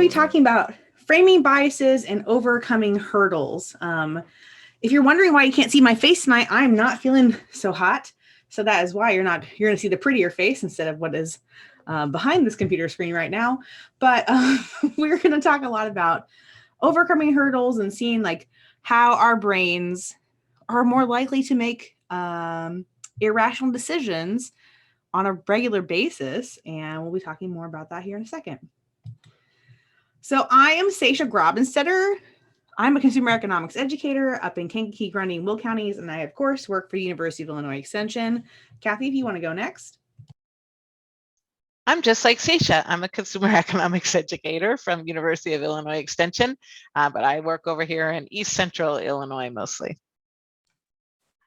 be talking about framing biases and overcoming hurdles. If you're wondering why you can't see my face tonight, I'm not feeling so hot. So that is why you're going to see the prettier face instead of what is behind this computer screen right now. But we're going to talk a lot about overcoming hurdles and seeing like how our brains are more likely to make irrational decisions on a regular basis. And we'll be talking more about that here in a second. So I am Sasha Grobinstetter. I'm a consumer economics educator up in Kankakee, Grundy, and Will counties, and I, of course, work for University of Illinois Extension. Kathy, if you want to go next. I'm just like Sasha. I'm a consumer economics educator from University of Illinois Extension, but I work over here in East Central Illinois mostly.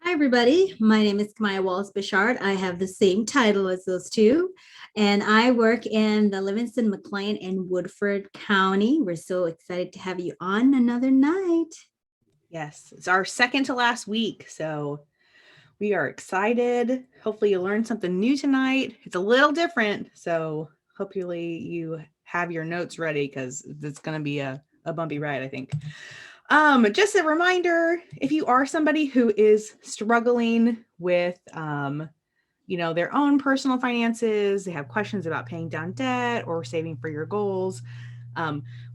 Hi, everybody. My name is Kamaya Wallace-Bichard. I have the same title as those two, and I work in the Livingston, McLean, and Woodford County. We're so excited to have you on another night. Yes, it's our second to last week, so we are excited. Hopefully you learned something new tonight. It's a little different, so hopefully you have your notes ready because it's going to be a bumpy ride, I think. Just a reminder, if you are somebody who is struggling with, their own personal finances, they have questions about paying down debt or saving for your goals,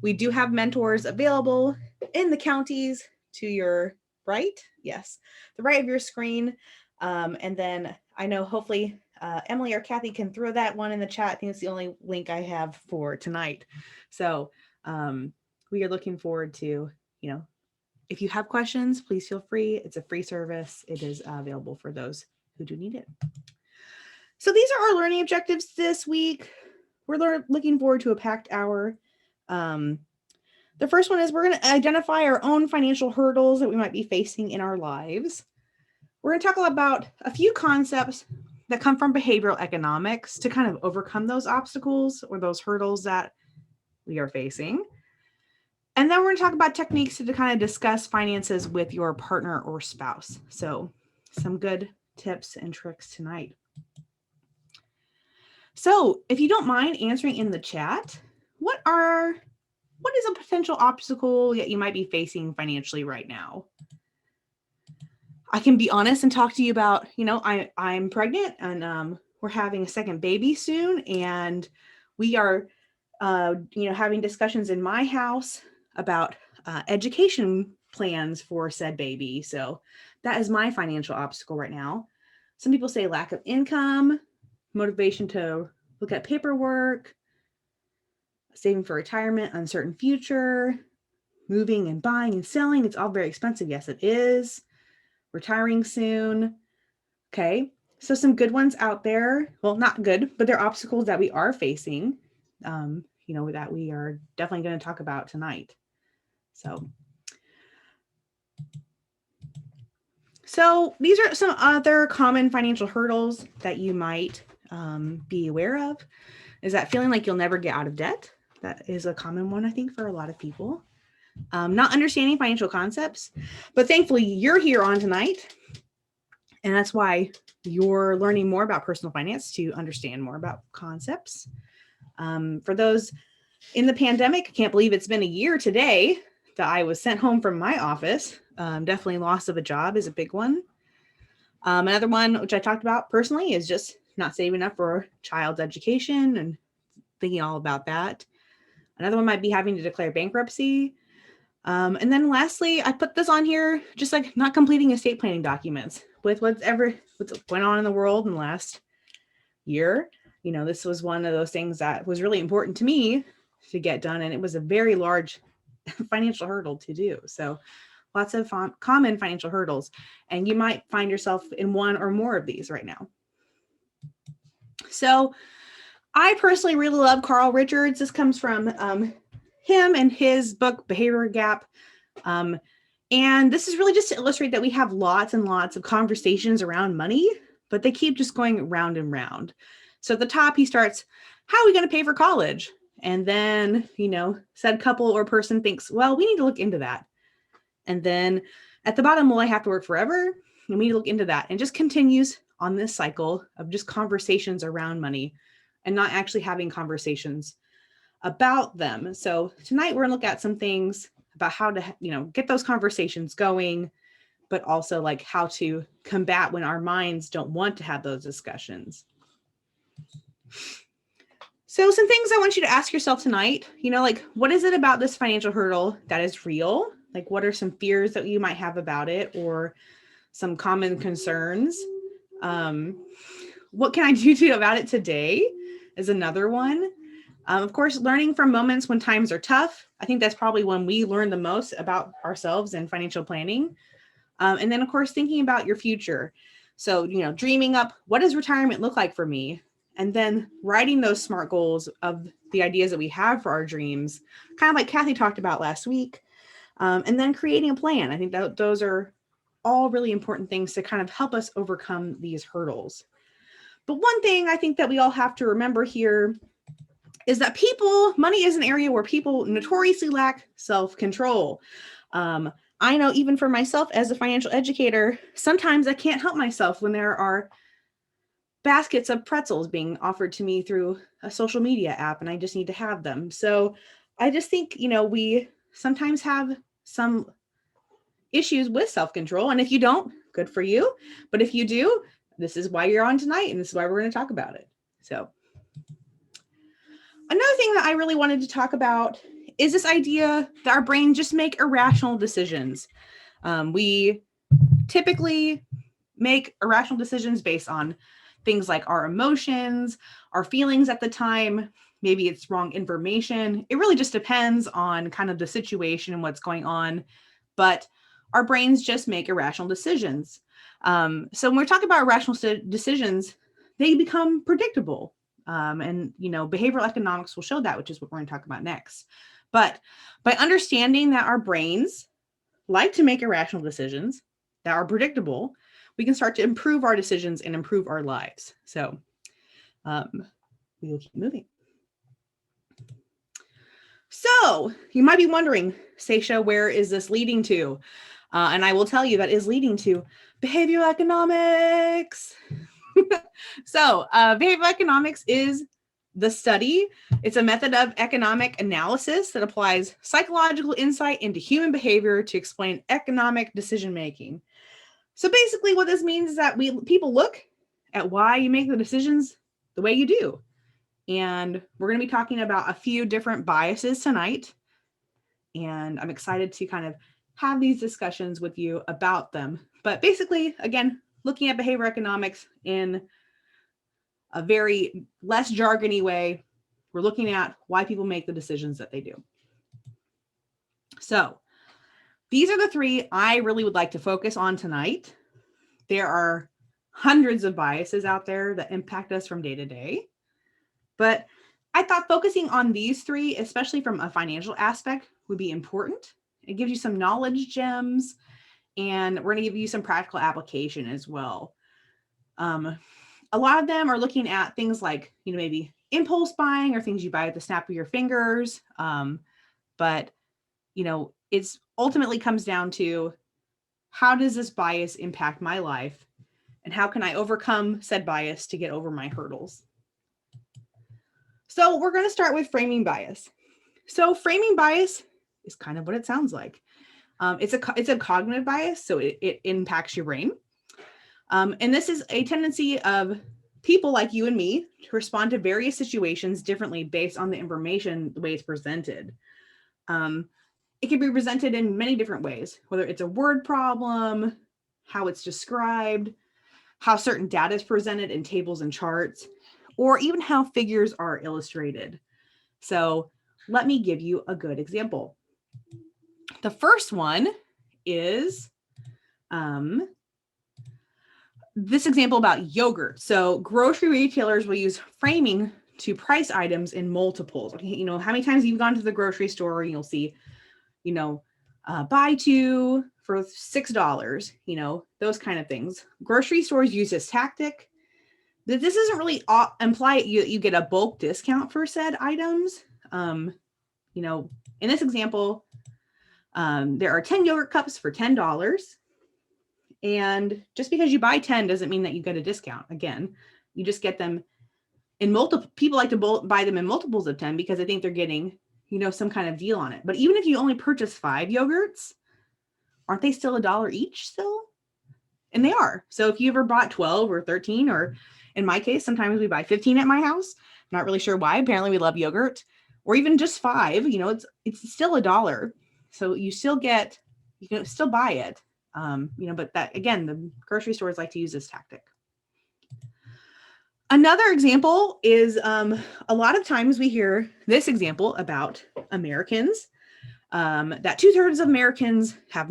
we do have mentors available in the counties to your right. Yes, the right of your screen. And then I know hopefully Emily or Kathy can throw that one in the chat. I think it's the only link I have for tonight. So we are looking forward to, if you have questions, please feel free. It's a free service. It is available for those who do need it. So these are our learning objectives this week. We're looking forward to a packed hour. The first one is we're going to identify our own financial hurdles that we might be facing in our lives. We're going to talk about a few concepts that come from behavioral economics to kind of overcome those obstacles or those hurdles that we are facing. And then we're going to talk about techniques to kind of discuss finances with your partner or spouse. So some good tips and tricks tonight. So if you don't mind answering in the chat, what is a potential obstacle that you might be facing financially right now? I can be honest and talk to you about, I'm pregnant and we're having a second baby soon. And we are, having discussions in my house about education plans for said baby. So that is my financial obstacle right now. Some people say lack of income, motivation to look at paperwork, saving for retirement, uncertain future, moving and buying and selling. It's all very expensive. Yes, it is. Retiring soon. Okay. So some good ones out there. Well, not good, but they're obstacles that we are facing, that we are definitely going to talk about tonight. So these are some other common financial hurdles that you might be aware of. Is that feeling like you'll never get out of debt? That is a common one, I think, for a lot of people. Not understanding financial concepts, but thankfully you're here on tonight. And that's why you're learning more about personal finance to understand more about concepts. For those in the pandemic, I can't believe it's been a year today that I was sent home from my office. Definitely loss of a job is a big one. Another one, which I talked about personally, is just not saving enough for child's education and thinking all about that. Another one might be having to declare bankruptcy. And then lastly, I put this on here, just like not completing estate planning documents with what's going on in the world in the last year. This was one of those things that was really important to me to get done. And it was a very large financial hurdle to do. So lots of common financial hurdles. And you might find yourself in one or more of these right now. So I personally really love Carl Richards. This comes from him and his book, Behavior Gap. And this is really just to illustrate that we have lots and lots of conversations around money, but they keep just going round and round. So at the top, he starts, how are we going to pay for college? And then, said couple or person thinks, well, we need to look into that. And then at the bottom, will I have to work forever? And we need to look into that. And just continues on this cycle of just conversations around money and not actually having conversations about them. So tonight we're gonna look at some things about how to, get those conversations going, but also like how to combat when our minds don't want to have those discussions. So some things I want you to ask yourself tonight, like, what is it about this financial hurdle that is real? Like, what are some fears that you might have about it, or some common concerns? What can I do about it today is another one. Of course, learning from moments when times are tough. I think that's probably when we learn the most about ourselves and financial planning. And then, of course, thinking about your future. So, dreaming up, what does retirement look like for me? And then writing those SMART goals of the ideas that we have for our dreams, kind of like Kathy talked about last week. And then creating a plan. I think that those are all really important things to kind of help us overcome these hurdles. But one thing I think that we all have to remember here is that money is an area where people notoriously lack self-control. I know even for myself as a financial educator, sometimes I can't help myself when there are baskets of pretzels being offered to me through a social media app and I just need to have them. So I just think, we sometimes have some issues with self-control. And if you don't, good for you. But if you do, this is why you're on tonight. And this is why we're going to talk about it. So another thing that I really wanted to talk about is this idea that our brains just make irrational decisions. We typically make irrational decisions based on things like our emotions, our feelings at the time. Maybe it's wrong information. It really just depends on kind of the situation and what's going on. But our brains just make irrational decisions. So when we're talking about irrational decisions, they become predictable. And behavioral economics will show that, which is what we're going to talk about next. But by understanding that our brains like to make irrational decisions that are predictable, we can start to improve our decisions and improve our lives. So we will keep moving. So you might be wondering, Seisha, where is this leading to? And I will tell you that is leading to behavioral economics. So behavioral economics is the study. It's a method of economic analysis that applies psychological insight into human behavior to explain economic decision-making. So basically what this means is that people look at why you make the decisions the way you do. And we're going to be talking about a few different biases tonight. And I'm excited to kind of have these discussions with you about them. But basically, again, looking at behavioral economics in a very less jargony way, we're looking at why people make the decisions that they do. So these are the three I really would like to focus on tonight. There are hundreds of biases out there that impact us from day to day. But I thought focusing on these three, especially from a financial aspect, would be important. It gives you some knowledge gems, and we're going to give you some practical application as well. A lot of them are looking at things like, maybe impulse buying or things you buy at the snap of your fingers. But it's ultimately comes down to, how does this bias impact my life? And how can I overcome said bias to get over my hurdles? So we're going to start with framing bias. So framing bias is kind of what it sounds like. It's a cognitive bias, so it impacts your brain. And this is a tendency of people like you and me to respond to various situations differently based on the information, the way it's presented. It can be presented in many different ways, whether it's a word problem, how it's described, how certain data is presented in tables and charts, or even how figures are illustrated. So let me give you a good example. The first one is this example about yogurt. So grocery retailers will use framing to price items in multiples. Okay, how many times you've gone to the grocery store and you'll see, buy two for $6, those kind of things. Grocery stores use this tactic. This doesn't really imply you get a bulk discount for said items. In this example, there are 10 yogurt cups for $10. And just because you buy 10 doesn't mean that you get a discount. Again, you just get them in multiple, people like to buy them in multiples of 10 because they think they're getting, some kind of deal on it. But even if you only purchase 5 yogurts, aren't they still $1 each still? And they are. So if you ever bought 12 or 13, or in my case, sometimes we buy 15 at my house. I'm not really sure why. Apparently we love yogurt, or even just 5, it's still $1. So you can still buy it. But that, again, the grocery stores like to use this tactic. Another example is a lot of times we hear this example about Americans, that 2/3 of Americans have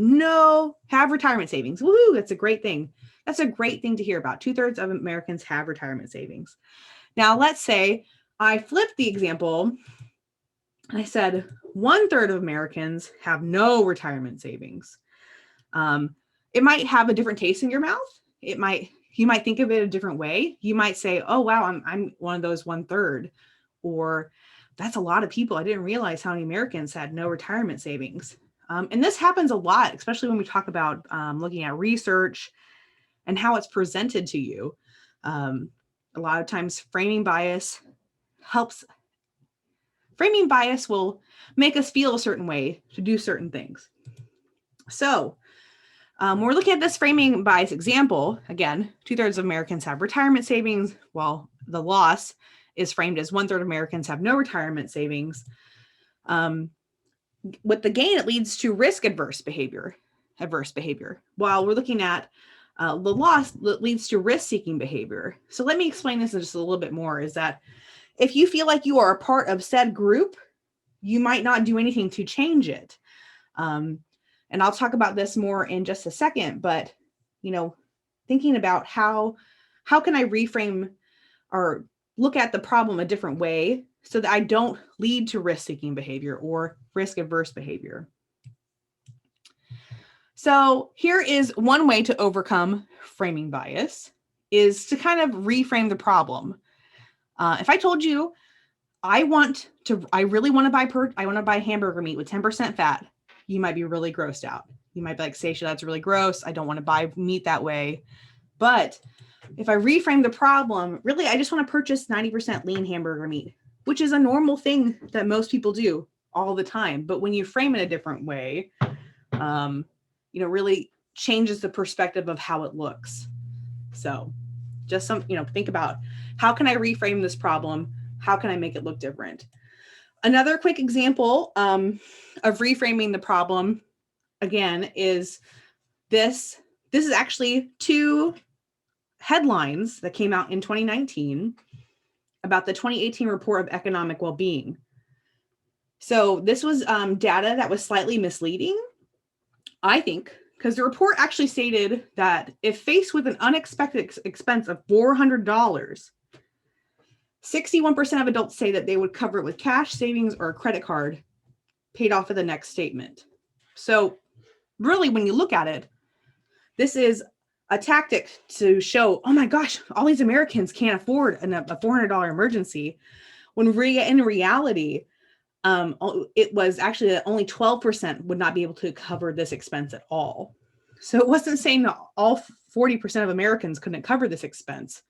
retirement savings. Woohoo! That's a great thing. That's a great thing to hear about. 2/3 of Americans have retirement savings. Now, let's say I flipped the example. I said 1/3 of Americans have no retirement savings. It might have a different taste in your mouth. You might think of it a different way. You might say, oh, wow, I'm one of those 1/3, or that's a lot of people. I didn't realize how many Americans had no retirement savings. And this happens a lot, especially when we talk about looking at research and how it's presented to you. A lot of times framing bias helps. Framing bias will make us feel a certain way to do certain things. So when we're looking at this framing bias example, again, 2/3 of Americans have retirement savings, while the loss is framed as 1/3 of Americans have no retirement savings. With the gain, it leads to risk-adverse behavior. While we're looking at the loss, that leads to risk-seeking behavior. So let me explain this just a little bit more, is that if you feel like you are a part of said group, you might not do anything to change it. And I'll talk about this more in just a second, but, thinking about how can I reframe or look at the problem a different way so that I don't lead to risk-seeking behavior or risk-averse behavior. So here is one way to overcome framing bias, is to kind of reframe the problem. If I told you, I really want to buy hamburger meat with 10% fat, you might be really grossed out. You might be like, Stacia, that's really gross. I don't want to buy meat that way. But if I reframe the problem, really, I just want to purchase 90% lean hamburger meat, which is a normal thing that most people do all the time. But when you frame it a different way, really changes the perspective of how it looks. So just think about, how can I reframe this problem? How can I make it look different? Another quick example of reframing the problem, again, is this. This is actually 2 headlines that came out in 2019 about the 2018 report of economic well-being. So this was data that was slightly misleading, I think, because the report actually stated that if faced with an unexpected expense of $400, 61% of adults say that they would cover it with cash, savings, or a credit card paid off of the next statement. So really, when you look at it, this is a tactic to show, oh my gosh, all these Americans can't afford a $400 emergency, when in reality, it was actually that only 12% would not be able to cover this expense at all. So it wasn't saying that all 40% of Americans couldn't cover this expense,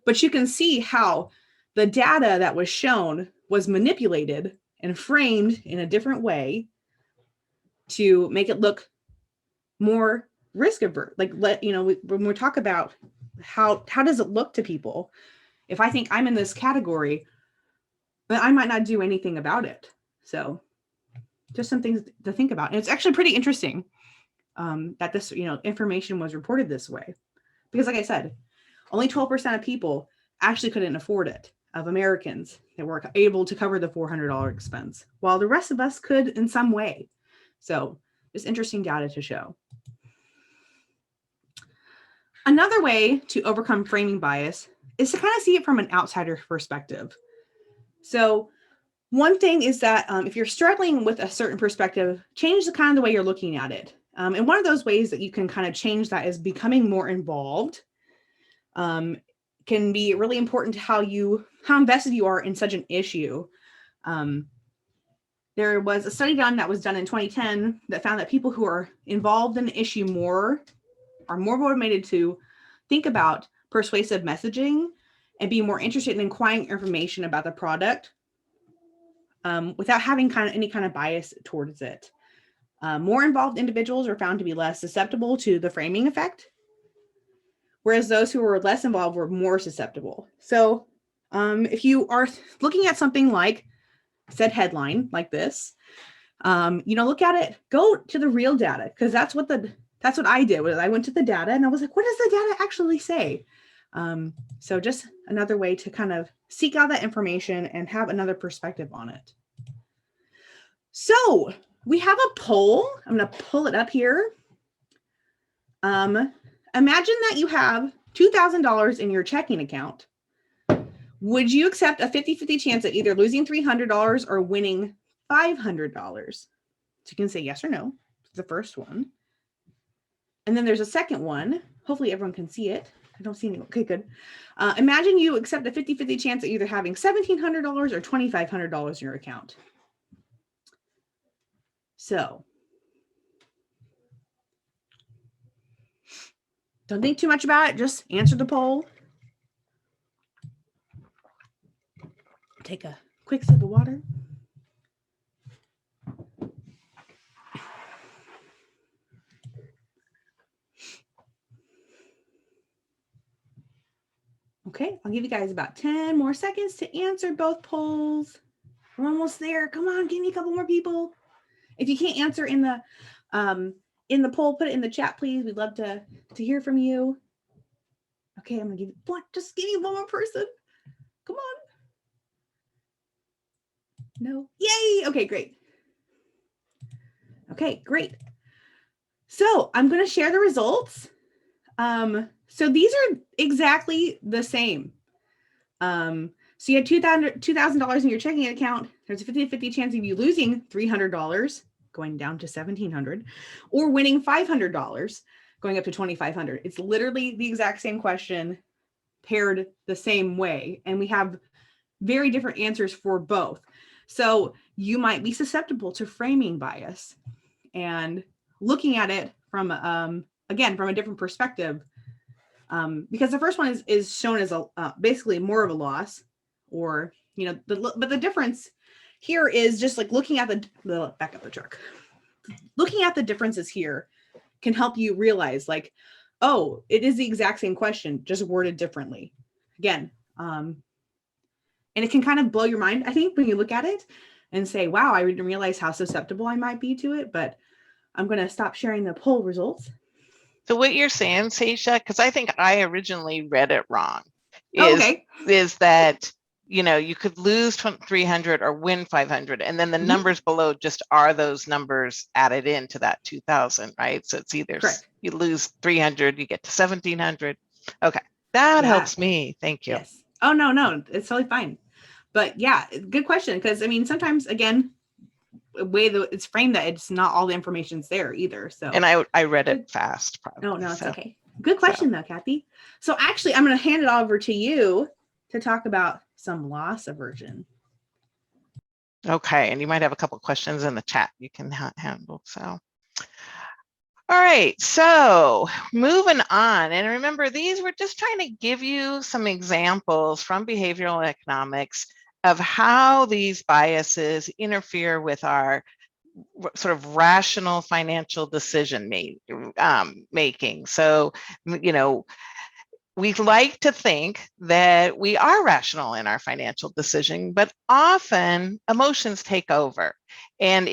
but you can see how the data that was shown was manipulated and framed in a different way to make it look more risk averse. When we talk about how does it look to people, if I think I'm in this category, but I might not do anything about it. So just some things to think about. And it's actually pretty interesting that this, information was reported this way, because like I said, only 12% of people actually couldn't afford it, of Americans that were able to cover the $400 expense, while the rest of us could in some way. So just interesting data to show. Another way to overcome framing bias is to kind of see it from an outsider perspective. So one thing is that if you're struggling with a certain perspective, change the kind of the way you're looking at it. And one of those ways that you can kind of change that is becoming more involved. Can be really important to how invested you are in such an issue. There was a study that was done in 2010 that found that people who are involved in the issue are more motivated to think about persuasive messaging and be more interested in acquiring information about the product without having any kind of bias towards it. More involved individuals are found to be less susceptible to the framing effect, whereas those who were less involved were more susceptible. So if you are looking at something like said headline like this, look at it, go to the real data, because that's what I did. Was I went to the data and I was like, what does the data actually say? So just another way to kind of seek out that information and have another perspective on it. So we have a poll. I'm going to pull it up here. Imagine that you have $2,000 in your checking account. Would you accept a 50-50 chance at either losing $300 or winning $500? So you can say yes or no. The first one. And then there's a second one. Hopefully everyone can see it. I don't see any. Okay, good. Imagine you accept a 50-50 chance at either having $1,700 or $2,500 in your account. So don't think too much about it. Just answer the poll. Take a quick sip of water. Okay, I'll give you guys about 10 more seconds to answer both polls. We're almost there. Come on, give me a couple more people. If you can't answer in the poll, put it in the chat, please. We'd love to hear from you. Okay, I'm gonna give you just give me one more person. Come on. No. Yay. Okay, great. Okay, great. So I'm going to share the results. So these are exactly the same. So you had $2,000 in your checking account. There's a 50-50 chance of you losing $300, going down to $1,700, or winning $500, going up to $2,500. It's literally the exact same question, paired the same way. And we have very different answers for both. So you might be susceptible to framing bias and looking at it from, again, from a different perspective, because the first one is shown as basically more of a loss, or, but the difference here is just like looking at the back up the truck, looking at the differences here can help you realize like, oh, it is the exact same question, just worded differently. Again, and it can kind of blow your mind, I think, when you look at it and say, wow, I didn't realize how susceptible I might be to it, but I'm going to stop sharing the poll results. So what you're saying, Seisha, because I think I originally read it wrong, is that, you could lose 300 or win 500, and then the numbers below just are those numbers added into that 2,000, right? So it's either you lose 300, you get to 1,700. Okay, that helps me. Thank you. Yes. Oh, no, it's totally fine. But yeah, good question. Because I mean, sometimes again, the way that it's framed, that it's not all the information's there either. So, and I read it fast. Probably, no, it's okay. Good question though, Kathy. So actually, I'm going to hand it over to you to talk about some loss aversion. Okay, and you might have a couple of questions in the chat you can handle. So. All right, so moving on, and remember, these were just trying to give you some examples from behavioral economics of how these biases interfere with our sort of rational financial decision making. So, we like to think that we are rational in our financial decision, but often emotions take over. And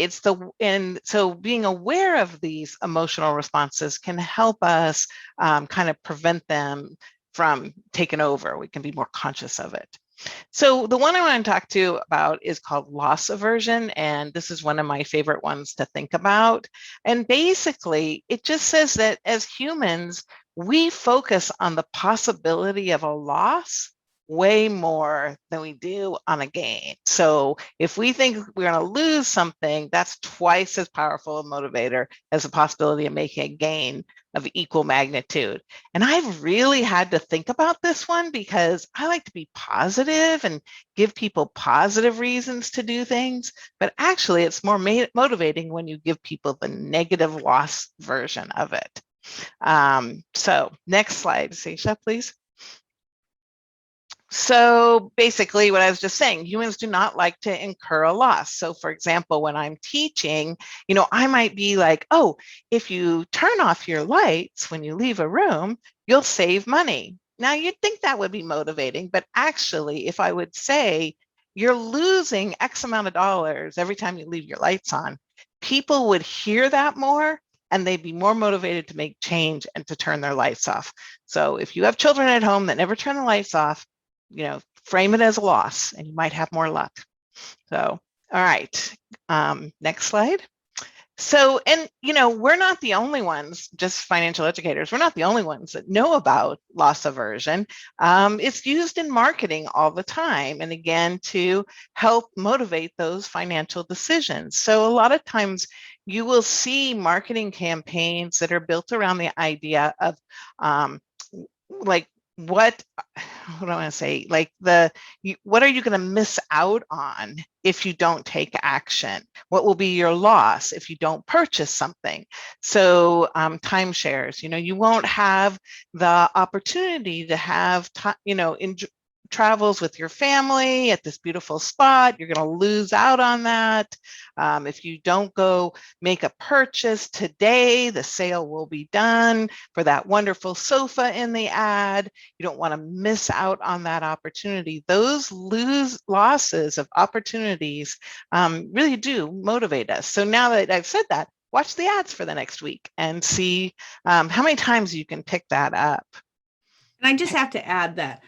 so being aware of these emotional responses can help us kind of prevent them from taking over. We can be more conscious of it. So the one I want to talk to you about is called loss aversion, and this is one of my favorite ones to think about. And basically, it just says that as humans, we focus on the possibility of a loss way more than we do on a gain. So if we think we're going to lose something, that's twice as powerful a motivator as the possibility of making a gain of equal magnitude. And I've really had to think about this one because I like to be positive and give people positive reasons to do things, but actually it's more motivating when you give people the negative loss version of it. So next slide, Seisha, please. So basically what I was just saying, humans do not like to incur a loss. So for example, when I'm teaching, I might be like, oh, if you turn off your lights when you leave a room, you'll save money. Now you'd think that would be motivating, but actually if I would say you're losing X amount of dollars every time you leave your lights on, people would hear that more and they'd be more motivated to make change and to turn their lights off. So if you have children at home that never turn the lights off, frame it as a loss and you might have more luck. So, all right, next slide. So, and we're not the only ones, just financial educators, we're not the only ones that know about loss aversion. It's used in marketing all the time. And again, to help motivate those financial decisions. So a lot of times you will see marketing campaigns that are built around the idea of like, what do I want to say? Like what are you going to miss out on if you don't take action? What will be your loss if you don't purchase something? So timeshares, you won't have the opportunity to have, travels with your family at this beautiful spot. You're going to lose out on that. If you don't go make a purchase today, the sale will be done for that wonderful sofa in the ad. You don't want to miss out on that opportunity. Those losses of opportunities really do motivate us. So now that I've said that, watch the ads for the next week and see how many times you can pick that up. And I just have to add that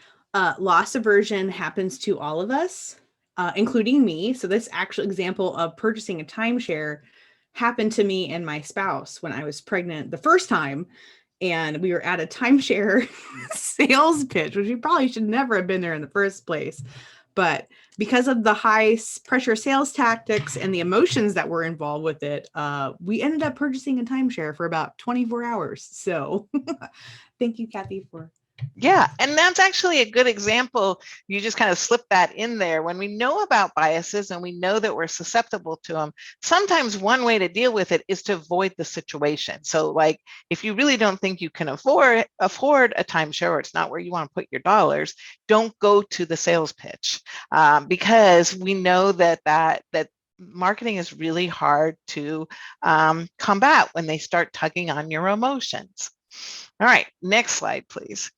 loss aversion happens to all of us, including me. So this actual example of purchasing a timeshare happened to me and my spouse when I was pregnant the first time. And we were at a timeshare sales pitch, which we probably should never have been there in the first place. But because of the high pressure sales tactics and the emotions that were involved with it, we ended up purchasing a timeshare for about 24 hours. So thank you, Kathy, for... Yeah, and that's actually a good example. You just kind of slip that in there. When we know about biases and we know that we're susceptible to them, sometimes one way to deal with it is to avoid the situation. So like if you really don't think you can afford a timeshare, or it's not where you want to put your dollars, don't go to the sales pitch, because we know that marketing is really hard to combat when they start tugging on your emotions. All right, next slide, please.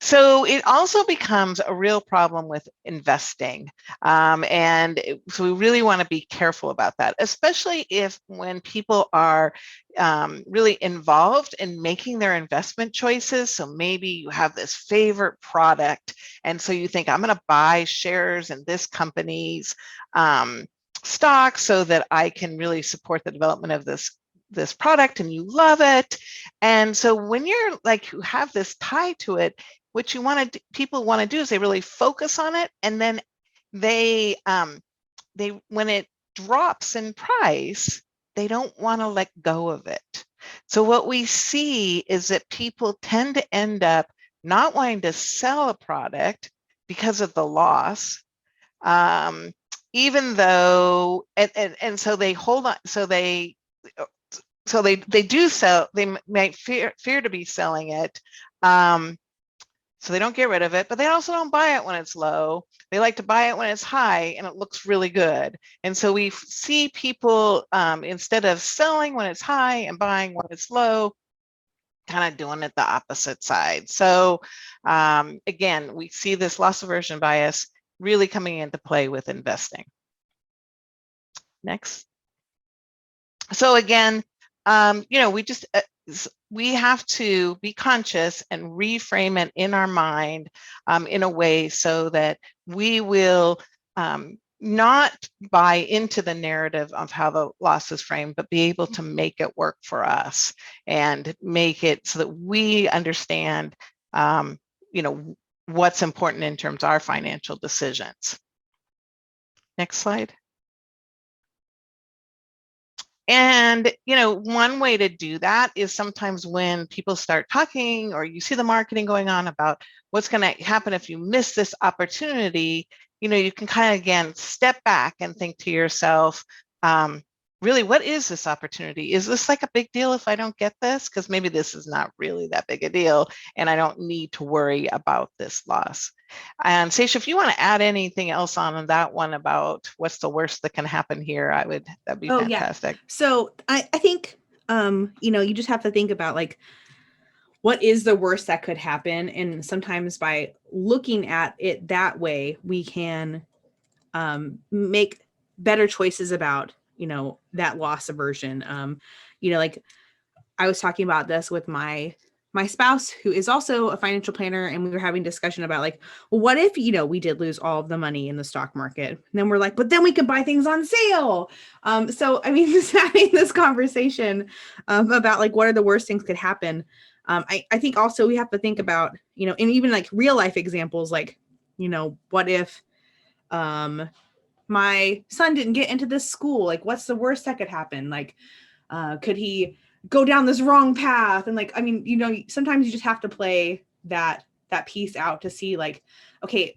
So it also becomes a real problem with investing. So we really want to be careful about that, especially when people are really involved in making their investment choices. So maybe you have this favorite product, and so you think, I'm going to buy shares in this company's stock so that I can really support the development of this product, and you love it. And so when you're like, you have this tie to it, what people want to do is they really focus on it, and then they when it drops in price, they don't want to let go of it. So what we see is that people tend to end up not wanting to sell a product because of the loss, even though, and so they hold on, so they do sell, they might fear to be selling it. So they don't get rid of it, but they also don't buy it when it's low. They like to buy it when it's high and it looks really good. And so we see people, instead of selling when it's high and buying when it's low, kind of doing it the opposite side. So again, we see this loss aversion bias really coming into play with investing. Next. So again, we have to be conscious and reframe it in our mind in a way so that we will not buy into the narrative of how the loss is framed, but be able to make it work for us and make it so that we understand, what's important in terms of our financial decisions. Next slide. And, one way to do that is sometimes when people start talking or you see the marketing going on about what's going to happen if you miss this opportunity, you can kind of, again, step back and think to yourself, really, what is this opportunity? Is this like a big deal if I don't get this? Because maybe this is not really that big a deal and I don't need to worry about this loss. And Sasha, if you want to add anything else on that one about what's the worst that can happen here, that'd be fantastic. Yeah. So I think, you just have to think about like, what is the worst that could happen? And sometimes by looking at it that way, we can make better choices about, that loss aversion. Like I was talking about this with my spouse, who is also a financial planner, and we were having discussion about like, well, what if, we did lose all of the money in the stock market? And then we're like, but then we could buy things on sale. So, I mean, just having this conversation about like, what are the worst things could happen? I think also we have to think about, and even like real life examples, like, what if my son didn't get into this school? Like, what's the worst that could happen? Like, could he go down this wrong path? And like, I mean, sometimes you just have to play that piece out to see like, okay,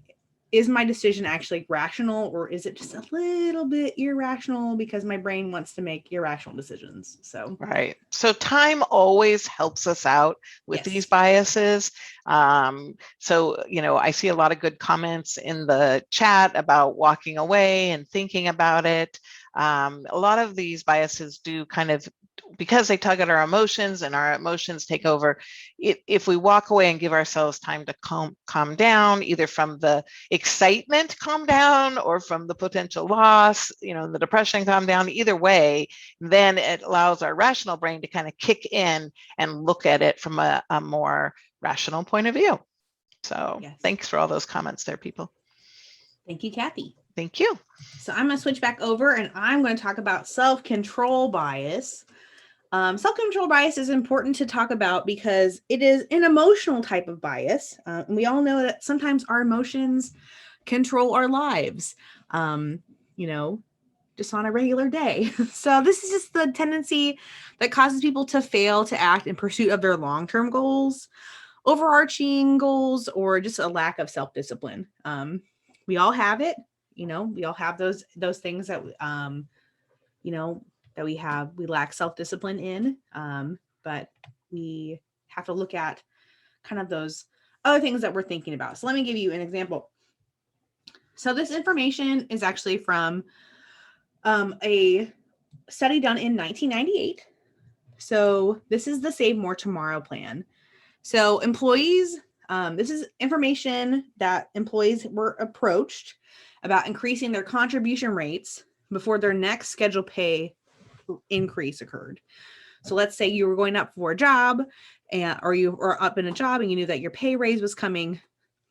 is my decision actually rational, or is it just a little bit irrational because my brain wants to make irrational decisions? So, right. So time always helps us out with these biases. So, I see a lot of good comments in the chat about walking away and thinking about it. A lot of these biases do kind of, because they tug at our emotions and our emotions take over. If we walk away and give ourselves time to calm down, either from the excitement calm down or from the potential loss, the depression calm down, either way, then it allows our rational brain to kind of kick in and look at it from a more rational point of view. So Thanks for all those comments there, people. Thank you, Kathy. Thank you. So I'm going to switch back over and I'm going to talk about self-control bias. Self-control bias is important to talk about because it is an emotional type of bias. And we all know that sometimes our emotions control our lives, just on a regular day. So this is just the tendency that causes people to fail to act in pursuit of their long-term goals, overarching goals, or just a lack of self-discipline. We all have it. We all have those things that, that we lack self-discipline in, but we have to look at kind of those other things that we're thinking about. So let me give you an example. So this information is actually from a study done in 1998. So this is the Save More Tomorrow plan. So employees, this is information that employees were approached about increasing their contribution rates before their next scheduled pay increase occurred. So let's say you were going up for a job, or you were up in a job and you knew that your pay raise was coming.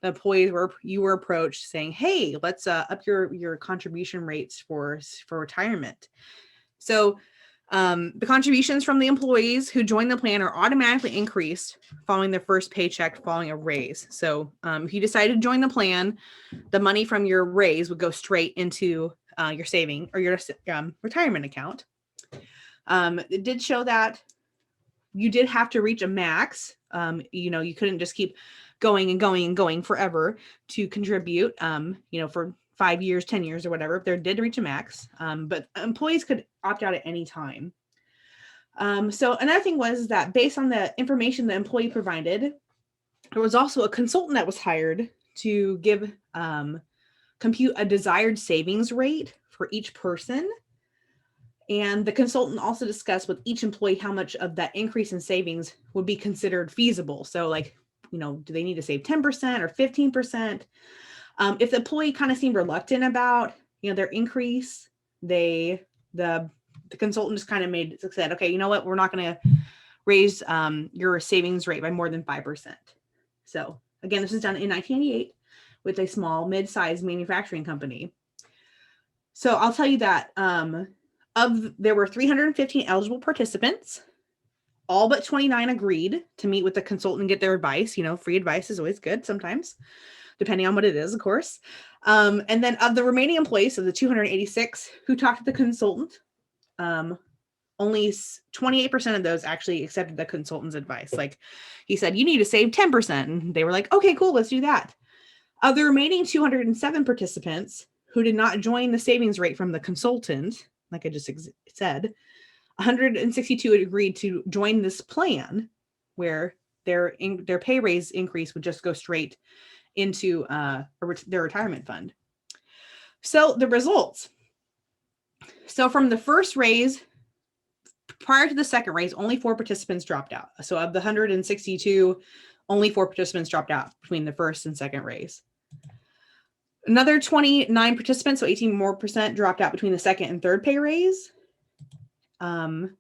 The employees you were approached saying, hey, let's up your contribution rates for retirement. So the contributions from the employees who join the plan are automatically increased following their first paycheck following a raise. So if you decided to join the plan, the money from your raise would go straight into your saving or your retirement account. It did show that you did have to reach a max. You couldn't just keep going and going and going forever to contribute, for 5 years, 10 years or whatever, if they did reach a max. But employees could opt out at any time. So another thing was that based on the information the employee provided, there was also a consultant that was hired to compute a desired savings rate for each person. And the consultant also discussed with each employee how much of that increase in savings would be considered feasible. So like, do they need to save 10% or 15%? If the employee kind of seemed reluctant about, their increase, the consultant just kind of said, okay, you know what, we're not going to raise your savings rate by more than 5%. So again, this was done in 1988 with a small mid-sized manufacturing company. So I'll tell you that there were 315 eligible participants. All but 29 agreed to meet with the consultant and get their advice. Free advice is always good sometimes, depending on what it is, of course. And then of the remaining employees, so the 286 who talked to the consultant, only 28% of those actually accepted the consultant's advice. Like he said, you need to save 10%. And they were like, okay, cool, let's do that. Of the remaining 207 participants who did not join the savings rate from the consultant, like I just said, 162 had agreed to join this plan where their pay raise increase would just go straight into their retirement fund. So the results. So from the first raise, prior to the second raise, only 4 participants dropped out. So of the 162, only 4 participants dropped out between the first and second raise. Another 29 participants, so 18% more dropped out between the second and third pay raise. And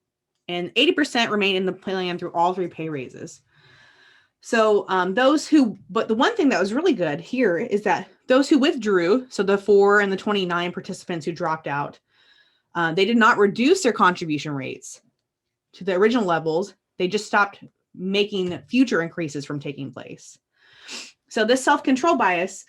80% remain in the plan through all 3 pay raises. So but the one thing that was really good here is that those who withdrew, so the 4 and the 29 participants who dropped out, they did not reduce their contribution rates to the original levels. They just stopped making future increases from taking place. So this self-control bias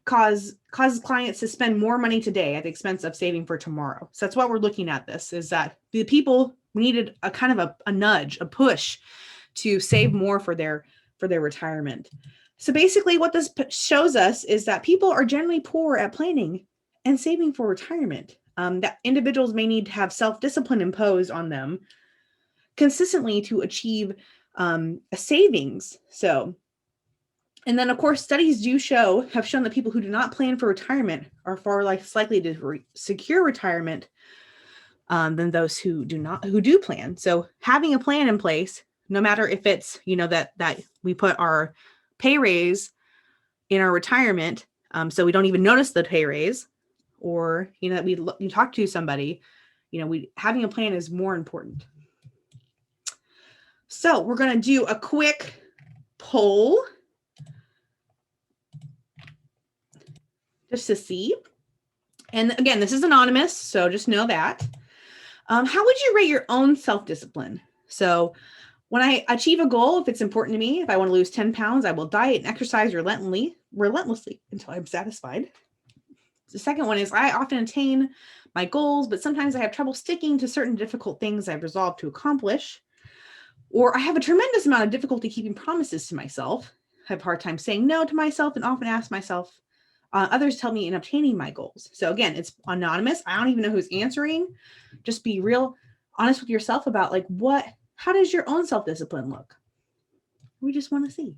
causes clients to spend more money today at the expense of saving for tomorrow. So that's what we're looking at. This is that the people needed a kind of a nudge, a push to save more for their retirement. So basically what this shows us is that people are generally poor at planning and saving for retirement. That individuals may need to have self-discipline imposed on them consistently to achieve a savings. So, and then of course, studies have shown that people who do not plan for retirement are far less likely to secure retirement than those who do plan. So having a plan in place, no matter if it's, that we put our pay raise in our retirement, so we don't even notice the pay raise, or, that you talk to somebody, having a plan is more important. So we're going to do a quick poll just to see. And again, this is anonymous, so just know that. How would you rate your own self-discipline? So when I achieve a goal, if it's important to me, if I want to lose 10 pounds, I will diet and exercise relentlessly until I'm satisfied. The second one is I often attain my goals, but sometimes I have trouble sticking to certain difficult things I've resolved to accomplish. Or I have a tremendous amount of difficulty keeping promises to myself. I have a hard time saying no to myself and often ask myself, others tell me in obtaining my goals. So again, it's anonymous. I don't even know who's answering. Just be real honest with yourself about how does your own self-discipline look? We just want to see.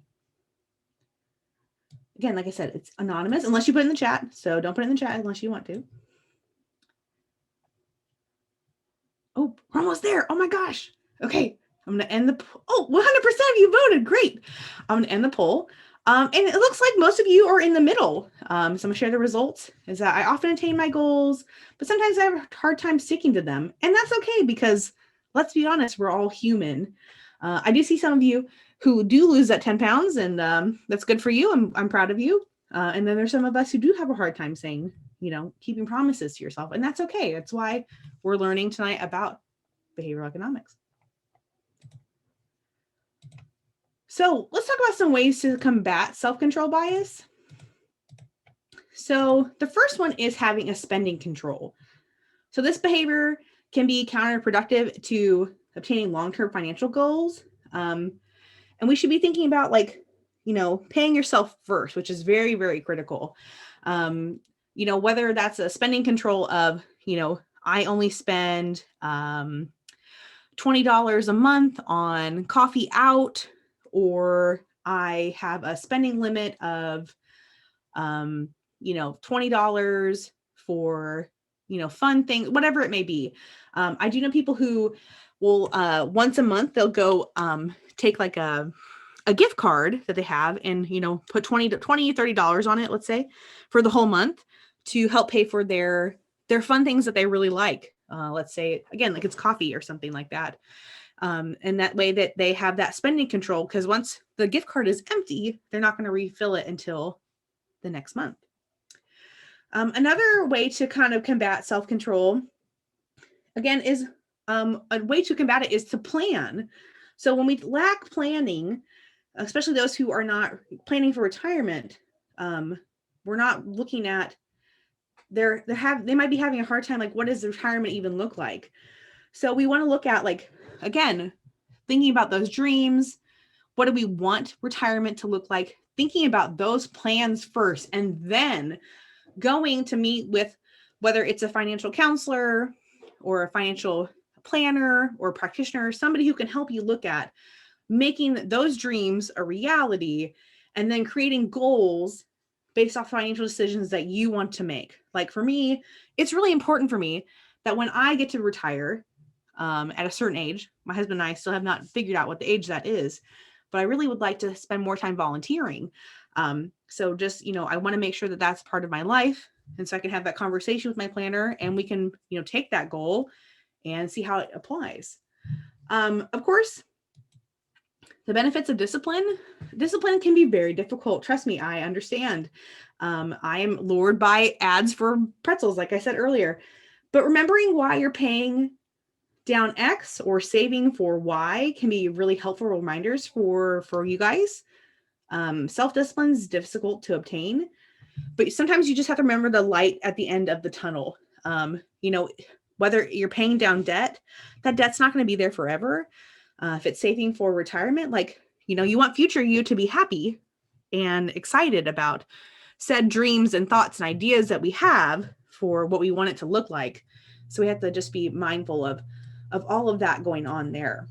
Again, like I said, it's anonymous unless you put it in the chat. So don't put it in the chat unless you want to. Oh, we're almost there. Oh my gosh. Okay. I'm going to end the poll. Oh, 100% of you voted. Great. I'm going to end the poll. And it looks like most of you are in the middle. So I'm going to share the results. Is that I often attain my goals, but sometimes I have a hard time sticking to them. And that's okay because let's be honest, we're all human. I do see some of you who do lose that 10 pounds and that's good for you. I'm proud of you. And then there's some of us who do have a hard time saying, keeping promises to yourself. And that's okay. That's why we're learning tonight about behavioral economics. So let's talk about some ways to combat self-control bias. So the first one is having a spending control. So this behavior can be counterproductive to obtaining long-term financial goals. And we should be thinking about paying yourself first, which is very, very critical. Whether that's a spending control of, I only spend $20 a month on coffee out, or I have a spending limit of, $20 for, fun things, whatever it may be. I do know people who will, once a month, they'll go take like a gift card that they have and, put $30 on it, let's say, for the whole month to help pay for their fun things that they really like. Let's say, again, like it's coffee or something like that. And that way that they have that spending control, because once the gift card is empty, they're not going to refill it until the next month. Another way to kind of combat self-control, again, is a way to combat it is to plan. So when we lack planning, especially those who are not planning for retirement, we're not looking at they might be having a hard time. Like, what does retirement even look like? So we want to look at, again, thinking about those dreams. What do we want retirement to look like? Thinking about those plans first, and then going to meet with, whether it's a financial counselor, or a financial planner or practitioner, somebody who can help you look at making those dreams a reality and then creating goals based off financial decisions that you want to make. Like for me, it's really important for me that when I get to retire at a certain age, my husband and I still have not figured out what the age that is, but I really would like to spend more time volunteering. So just, I want to make sure that that's part of my life. And so I can have that conversation with my planner and we can, take that goal and see how it applies. Of course, the benefits of discipline can be very difficult. Trust me, I understand. I am lured by ads for pretzels, like I said earlier, but remembering why you're paying down X or saving for Y can be really helpful reminders for you guys. Self-discipline is difficult to obtain, but sometimes you just have to remember the light at the end of the tunnel. Whether you're paying down debt, that debt's not going to be there forever. If it's saving for retirement, you want future you to be happy and excited about said dreams and thoughts and ideas that we have for what we want it to look like. So we have to just be mindful of all of that going on there.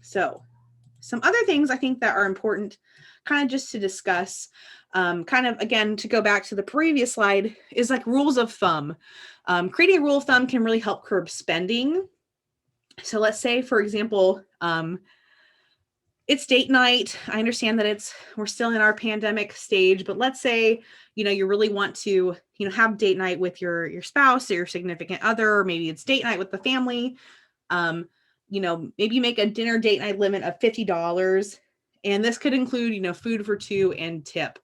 So some other things I think that are important kind of just to discuss, kind of, again, to go back to the previous slide, is like rules of thumb. Creating a rule of thumb can really help curb spending. So let's say, for example, it's date night. I understand that we're still in our pandemic stage, but let's say, you really want to, have date night with your spouse or your significant other, or maybe it's date night with the family. Maybe you make a dinner date night limit of $50. And this could include, food for two and tip.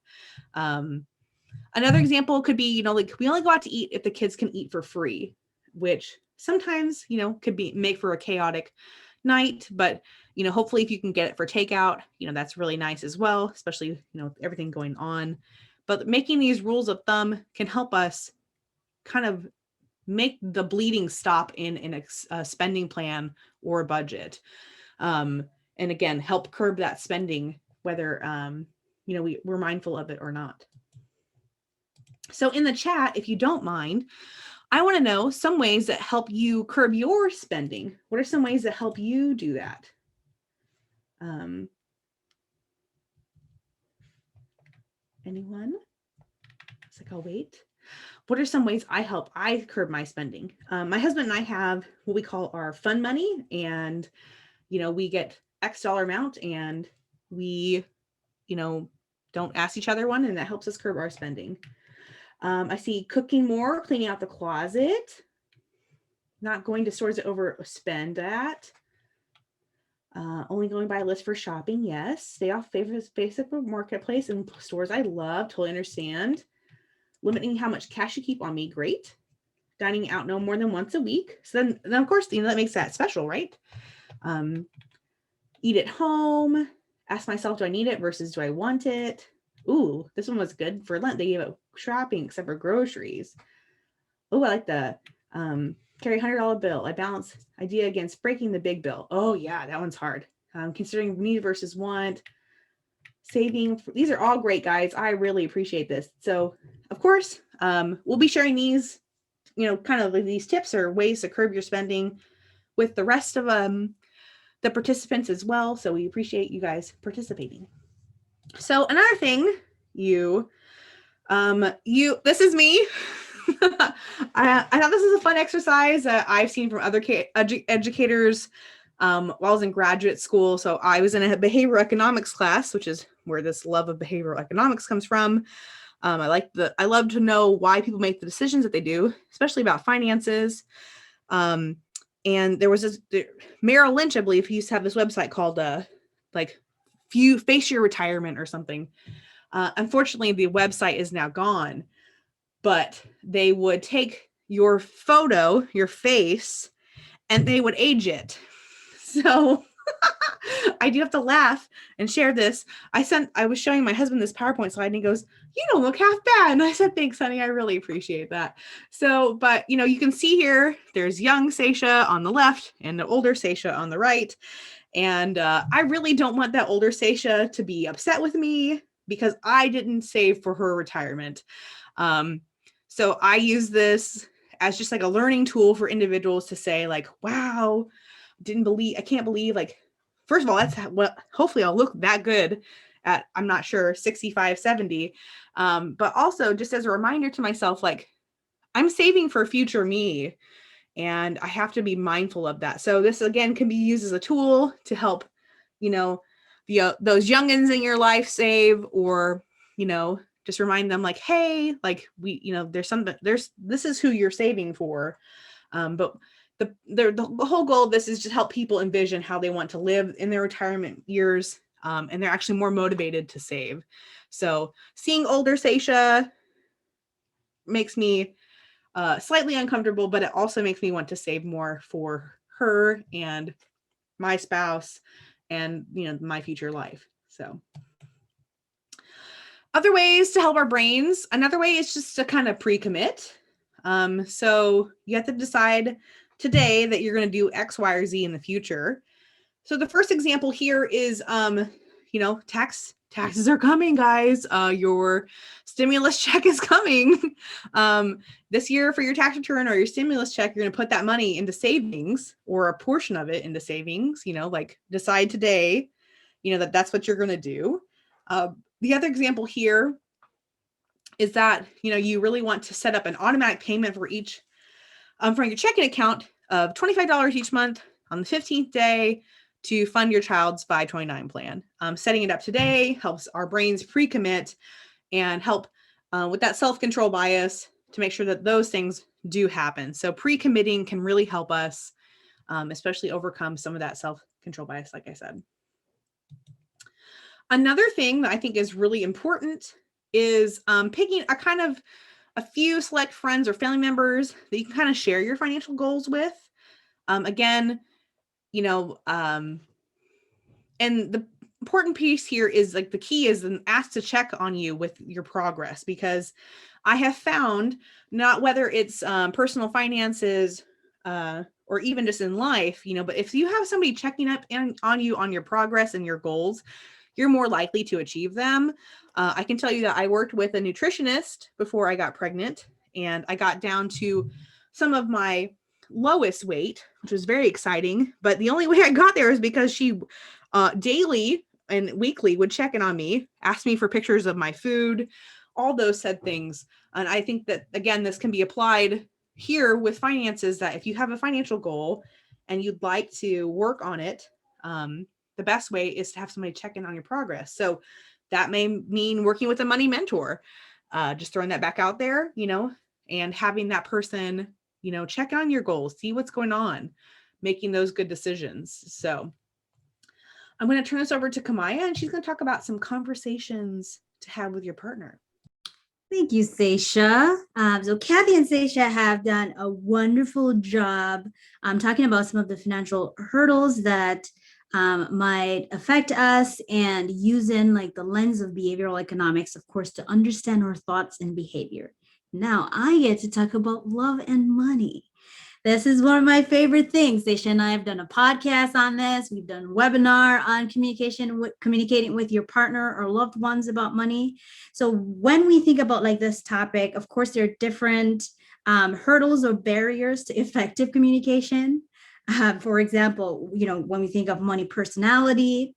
Another example could be, we only go out to eat if the kids can eat for free, which sometimes, could make for a chaotic night, but, hopefully if you can get it for takeout, that's really nice as well, especially, with everything going on. But making these rules of thumb can help us kind of make the bleeding stop in a spending plan or a budget. And again, help curb that spending, whether, we're mindful of it or not. So in the chat, if you don't mind, I want to know some ways that help you curb your spending. What are some ways that help you do that? Anyone? It's like, I'll wait. What are some ways I curb my spending? My husband and I have what we call our fun money, and, we get X dollar amount and we, don't ask each other one, and that helps us curb our spending. I see cooking more, cleaning out the closet, not going to stores that overspend at, only going by a list for shopping. Yes. Stay off Facebook Marketplace and stores I love. Totally understand. Limiting how much cash you keep on me. Great. Dining out no more than once a week. So then of course, that makes that special, right? Eat at home. Ask myself, do I need it versus do I want it? Ooh, this one was good for Lent. They gave it shopping except for groceries. Oh, I like the carry $100 bill. I balance idea against breaking the big bill. Oh yeah, that one's hard. Considering need versus want. Saving. These are all great, guys. I really appreciate this. So of course, we'll be sharing these, kind of these tips or ways to curb your spending with the rest of the participants as well. So we appreciate you guys participating. So another thing, this is me. I thought this is a fun exercise that I've seen from other educators while I was in graduate school. So I was in a behavioral economics class, which is where this love of behavioral economics comes from. I love to know why people make the decisions that they do, especially about finances. And there was Merrill Lynch, I believe, he used to have this website called Face Your Retirement or something. Unfortunately, the website is now gone, but they would take your photo, your face, and they would age it. So I do have to laugh and share this. I was showing my husband this PowerPoint slide and he goes, "You don't look half bad." And I said, "Thanks, honey. I really appreciate that." So, but you can see here, there's young Seisha on the left and the older Seisha on the right. And I really don't want that older Seisha to be upset with me because I didn't save for her retirement. So I use this as just like a learning tool for individuals to say like, wow, I can't believe, like, first of all, that's what, hopefully I'll look that good at, I'm not sure, 65, 70. But also just as a reminder to myself, like, I'm saving for future me, and I have to be mindful of that. So this again can be used as a tool to help, you know, those youngins in your life save, or, you know, just remind them like, hey, like this is who you're saving for. But the whole goal of this is to help people envision how they want to live in their retirement years, and they're actually more motivated to save. So seeing older Seisha makes me slightly uncomfortable, but it also makes me want to save more for her and my spouse and, you know, my future life. So other ways to help our brains. Another way is just to kind of pre-commit. So you have to decide today that you're going to do X, Y, or Z in the future. So the first example here is, you know, taxes are coming, guys. Your stimulus check is coming. This year for your tax return or your stimulus check, you're going to put that money into savings, or a portion of it into savings, you know, like decide today, you know, that's what you're going to do. The other example here is that, you know, you really want to set up an automatic payment for each, from your checking account of $25 each month on the 15th day to fund your child's 529 plan. Setting it up today helps our brains pre-commit and help with that self-control bias to make sure that those things do happen. So pre-committing can really help us, especially overcome some of that self-control bias, like I said. Another thing that I think is really important is picking a few select friends or family members that you can kind of share your financial goals with. Again, you know, and the important piece here is like the key is ask to check on you with your progress, because I have found, not whether it's personal finances or even just in life, you know, but if you have somebody checking up on you on your progress and your goals, you're more likely to achieve them. I can tell you that I worked with a nutritionist before I got pregnant, and I got down to some of my lowest weight, which was very exciting. But the only way I got there is because she daily and weekly would check in on me, ask me for pictures of my food, all those said things. And I think that, again, this can be applied here with finances, that if you have a financial goal and you'd like to work on it, the best way is to have somebody check in on your progress. So that may mean working with a money mentor, just throwing that back out there, you know, and having that person, you know, check on your goals, see what's going on, making those good decisions. So I'm going to turn this over to Kamaya, and she's going to talk about some conversations to have with your partner. Thank you, Seisha. So Kathy and Seisha have done a wonderful job talking about some of the financial hurdles that might affect us, and using like the lens of behavioral economics, of course, to understand our thoughts and behavior. Now I get to talk about love and money. This is one of my favorite things. Seisha and I have done a podcast on this. We've done a webinar on communicating with your partner or loved ones about money. So when we think about like this topic, of course, there are different hurdles or barriers to effective communication. For example, you know, when we think of money personality,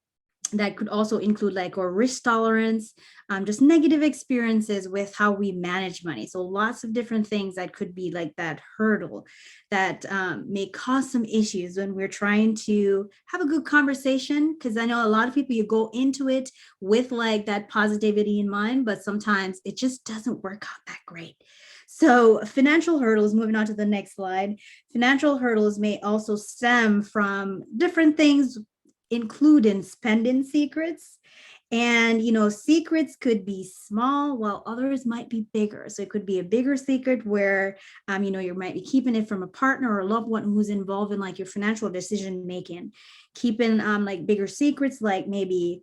that could also include like our risk tolerance, just negative experiences with how we manage money. So lots of different things that could be like that hurdle that may cause some issues when we're trying to have a good conversation. Because I know a lot of people, you go into it with like that positivity in mind, but sometimes it just doesn't work out that great. So financial hurdles, moving on to the next slide, financial hurdles may also stem from different things, including spending secrets. And, you know, secrets could be small while others might be bigger. So it could be a bigger secret where, you know, you might be keeping it from a partner or a loved one who's involved in like your financial decision making, keeping like bigger secrets, like maybe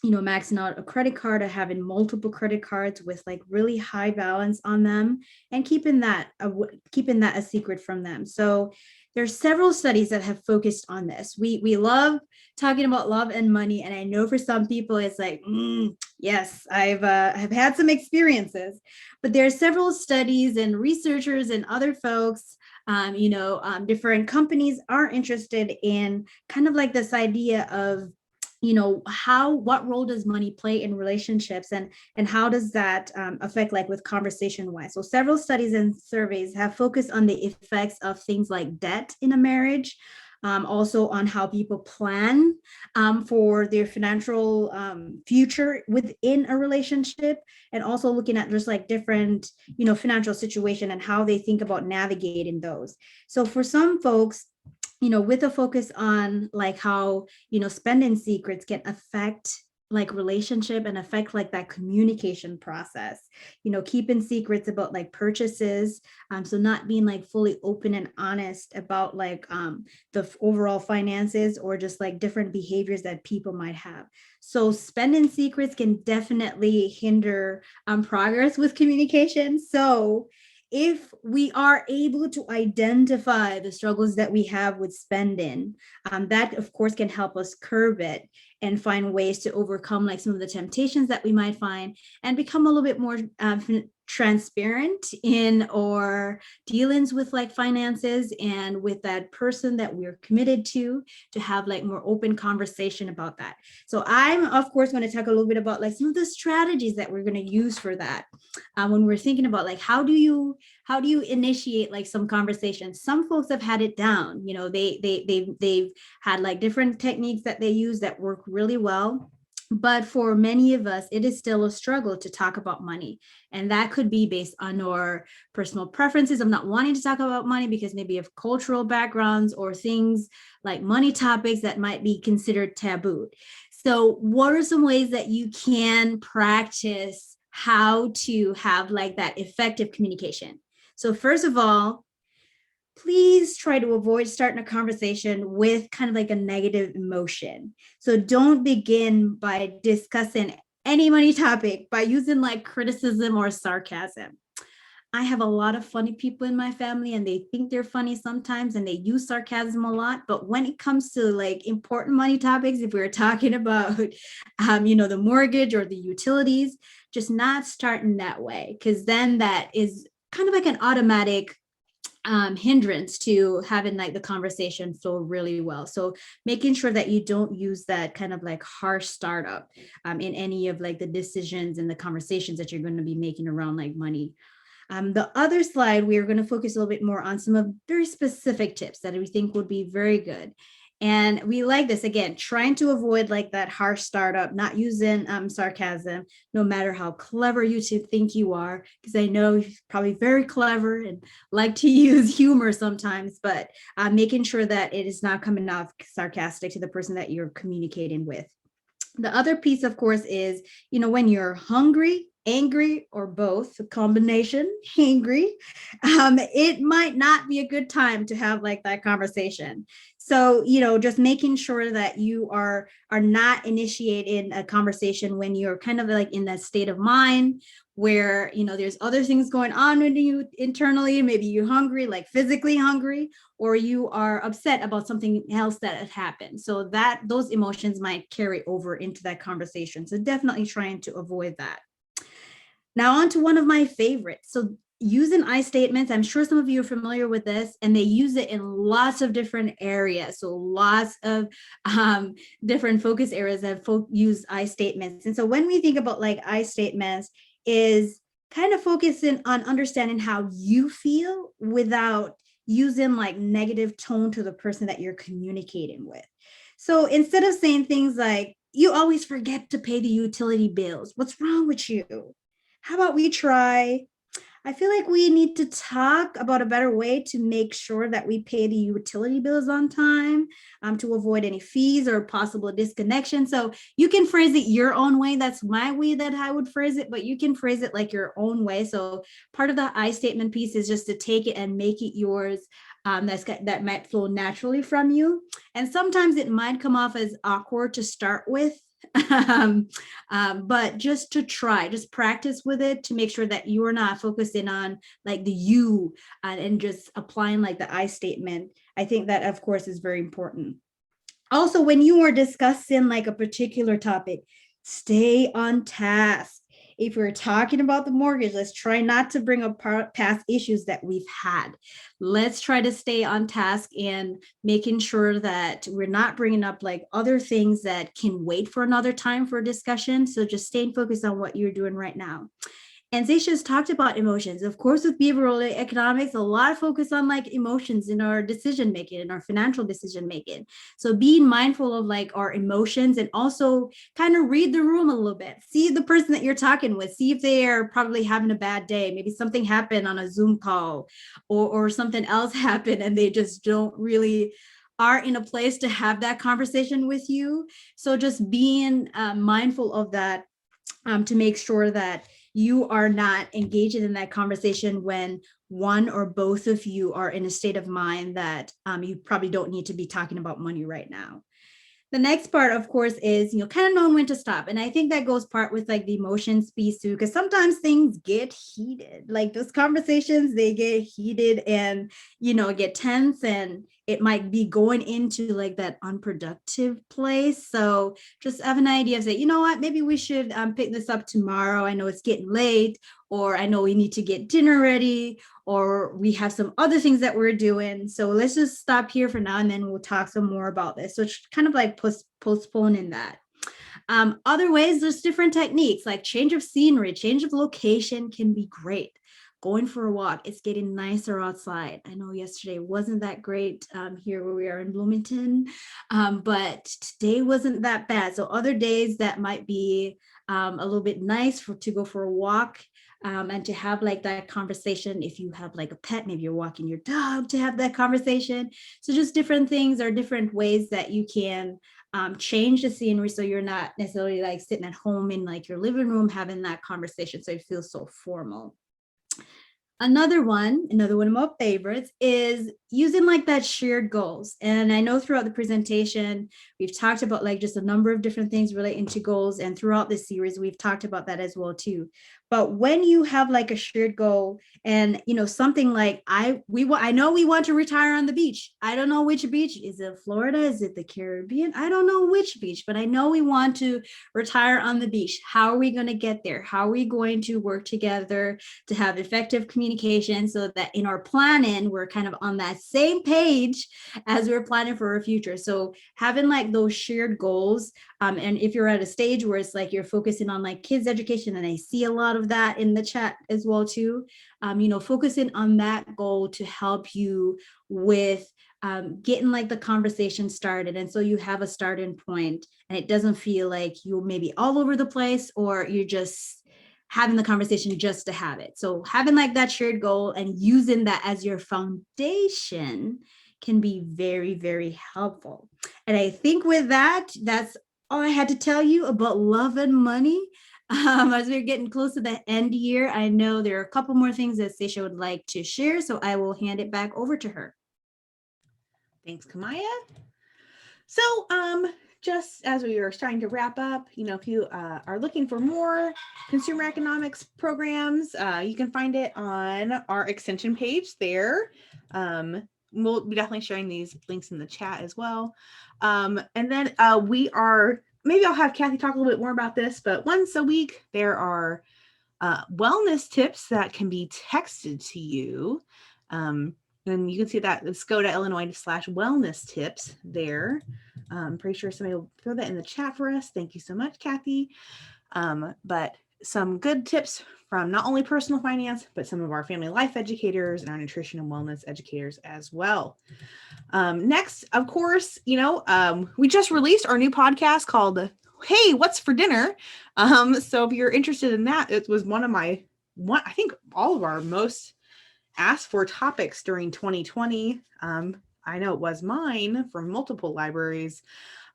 maxing out a credit card or having multiple credit cards with like really high balance on them, and keeping that a secret from them. So there's several studies that have focused on this. We love talking about love and money, and I know for some people it's like, yes, have had some experiences, but there are several studies and researchers and other folks, different companies are interested in kind of like this idea of, what role does money play in relationships, and how does that affect like with conversation wise. So several studies and surveys have focused on the effects of things like debt in a marriage, also on how people plan for their financial future within a relationship, and also looking at just like different, financial situation and how they think about navigating those. So for some folks, with a focus on like how, spending secrets can affect like relationship and affect like that communication process, keeping secrets about like purchases. So not being like fully open and honest about like the overall finances, or just like different behaviors that people might have. So spending secrets can definitely hinder progress with communication. So if we are able to identify the struggles that we have with spending, that of course can help us curb it and find ways to overcome like some of the temptations that we might find, and become a little bit more transparent in our dealings with like finances, and with that person that we're committed to have like more open conversation about that. So I'm of course going to talk a little bit about like some of the strategies that we're going to use for that, when we're thinking about like how do you initiate like some conversations. Some folks have had it down, they've had like different techniques that they use that work really well. But for many of us, it is still a struggle to talk about money. And that could be based on our personal preferences of not wanting to talk about money because maybe of cultural backgrounds, or things like money topics that might be considered taboo. So what are some ways that you can practice how to have like that effective communication? So first of all, please try to avoid starting a conversation with kind of like a negative emotion. So don't begin by discussing any money topic by using like criticism or sarcasm. I have a lot of funny people in my family, and they think they're funny sometimes, and they use sarcasm a lot. But when it comes to like important money topics, if we're talking about, the mortgage or the utilities, just not starting that way, because then that is kind of like an automatic hindrance to having like the conversation flow really well. So making sure that you don't use that kind of like harsh startup in any of like the decisions and the conversations that you're going to be making around like money. The other slide, we are going to focus a little bit more on some of very specific tips that we think would be very good. And we like this, again, trying to avoid like that harsh startup, not using sarcasm, no matter how clever you think you are, because I know you're probably very clever and like to use humor sometimes, but making sure that it is not coming off sarcastic to the person that you're communicating with. The other piece, of course, is, when you're hungry, angry, or both, a combination, hangry, it might not be a good time to have like that conversation. So, just making sure that you are not initiating a conversation when you're kind of like in that state of mind where, there's other things going on with you internally. Maybe you're hungry, like physically hungry, or you are upset about something else that had happened. So that those emotions might carry over into that conversation. So definitely trying to avoid that. Now on to one of my favorites. So using I statements, I'm sure some of you are familiar with this, and they use it in lots of different areas. So lots of different focus areas that use I statements. And so when we think about like I statements, is kind of focusing on understanding how you feel without using like negative tone to the person that you're communicating with. So instead of saying things like, you always forget to pay the utility bills, what's wrong with you? How about we try, I feel like we need to talk about a better way to make sure that we pay the utility bills on time, to avoid any fees or possible disconnection. So you can phrase it your own way. That's my way that I would phrase it, but you can phrase it like your own way. So part of the I statement piece is just to take it and make it yours. That might flow naturally from you. And sometimes it might come off as awkward to start with, But just to try, just practice with it to make sure that you are not focusing on like the you and just applying like the I statement. I think that, of course, is very important. Also, when you are discussing like a particular topic, stay on task. If we're talking about the mortgage, let's try not to bring up past issues that we've had. Let's try to stay on task and making sure that we're not bringing up like other things that can wait for another time for discussion. So just staying focused on what you're doing right now. And Zaisha's talked about emotions. Of course, with behavioral economics, a lot of focus on like emotions in our decision making, in our financial decision making. So being mindful of like our emotions and also kind of read the room a little bit. See the person that you're talking with. See if they are probably having a bad day. Maybe something happened on a Zoom call or something else happened and they just don't really are in a place to have that conversation with you. So just being mindful of that to make sure that you are not engaging in that conversation when one or both of you are in a state of mind that you probably don't need to be talking about money right now. The next part, of course, is, kind of knowing when to stop. And I think that goes part with like the emotions piece too, because sometimes things get heated. Like those conversations, they get heated and, get tense, and it might be going into like that unproductive place. So just have an idea of say, you know what, maybe we should pick this up tomorrow. I know it's getting late, or I know we need to get dinner ready, or we have some other things that we're doing. So let's just stop here for now, and then we'll talk some more about this. So it's kind of like postponing that. Other ways, there's different techniques like change of scenery, change of location can be great. Going for a walk, it's getting nicer outside. I know yesterday wasn't that great here where we are in Bloomington, but today wasn't that bad. So other days that might be a little bit nice to go for a walk. And to have like that conversation. If you have like a pet, maybe you're walking your dog, to have that conversation. So just different things or different ways that you can change the scenery so you're not necessarily like sitting at home in like your living room having that conversation so it feels so formal. Another one of my favorites is using like that shared goals. And I know throughout the presentation, we've talked about like just a number of different things relating to goals. And throughout this series, we've talked about that as well too. But when you have like a shared goal and, something like I know we want to retire on the beach. I don't know which beach. Is it Florida? Is it the Caribbean? I don't know which beach, but I know we want to retire on the beach. How are we going to get there? How are we going to work together to have effective communication so that in our planning, we're kind of on that same page as we're planning for our future. So having like those shared goals, and if you're at a stage where it's like you're focusing on like kids education, and I see a lot of that in the chat as well too, focusing on that goal to help you with getting like the conversation started. And so you have a starting point and it doesn't feel like you're maybe all over the place or you're just having the conversation just to have it. So having like that shared goal and using that as your foundation can be very, very helpful. And I think with that, that's all I had to tell you about love and money. As we're getting close to the end here, I know there are a couple more things that Zaisha would like to share, so I will hand it back over to her. Thanks, Kamaya. So just as we are starting to wrap up, if you are looking for more consumer economics programs, you can find it on our extension page there. We'll be definitely sharing these links in the chat as well. And then maybe I'll have Kathy talk a little bit more about this, but once a week, there are wellness tips that can be texted to you. And you can see that. Let's go to Illinois/wellness tips there. I'm pretty sure somebody will throw that in the chat for us. Thank you so much, Kathy. But some good tips from not only personal finance, but some of our family life educators and our nutrition and wellness educators as well. Next, of course, we just released our new podcast called Hey, What's for Dinner? So if you're interested in that, it was I think all of our most asked for topics during 2020. I know it was mine from multiple libraries,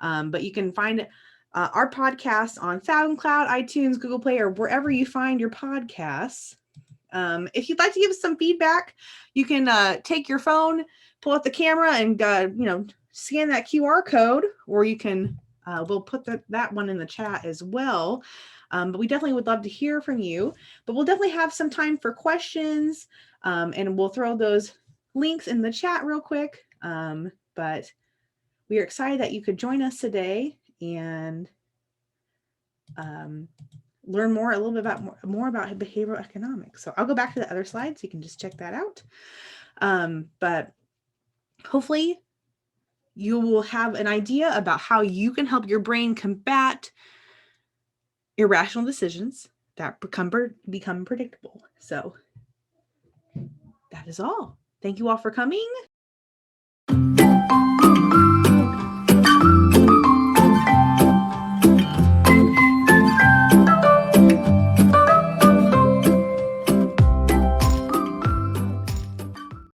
but you can find our podcast on SoundCloud, iTunes, Google Play, or wherever you find your podcasts. If you'd like to give us some feedback, you can take your phone, pull out the camera and, scan that QR code, or you can we'll put that one in the chat as well. But we definitely would love to hear from you. But we'll definitely have some time for questions, and we'll throw those links in the chat real quick. But we are excited that you could join us today and learn a little bit about more about behavioral economics. So I'll go back to the other slides so you can just check that out. But hopefully you will have an idea about how you can help your brain combat irrational decisions that become predictable. So that is all. Thank you all for coming.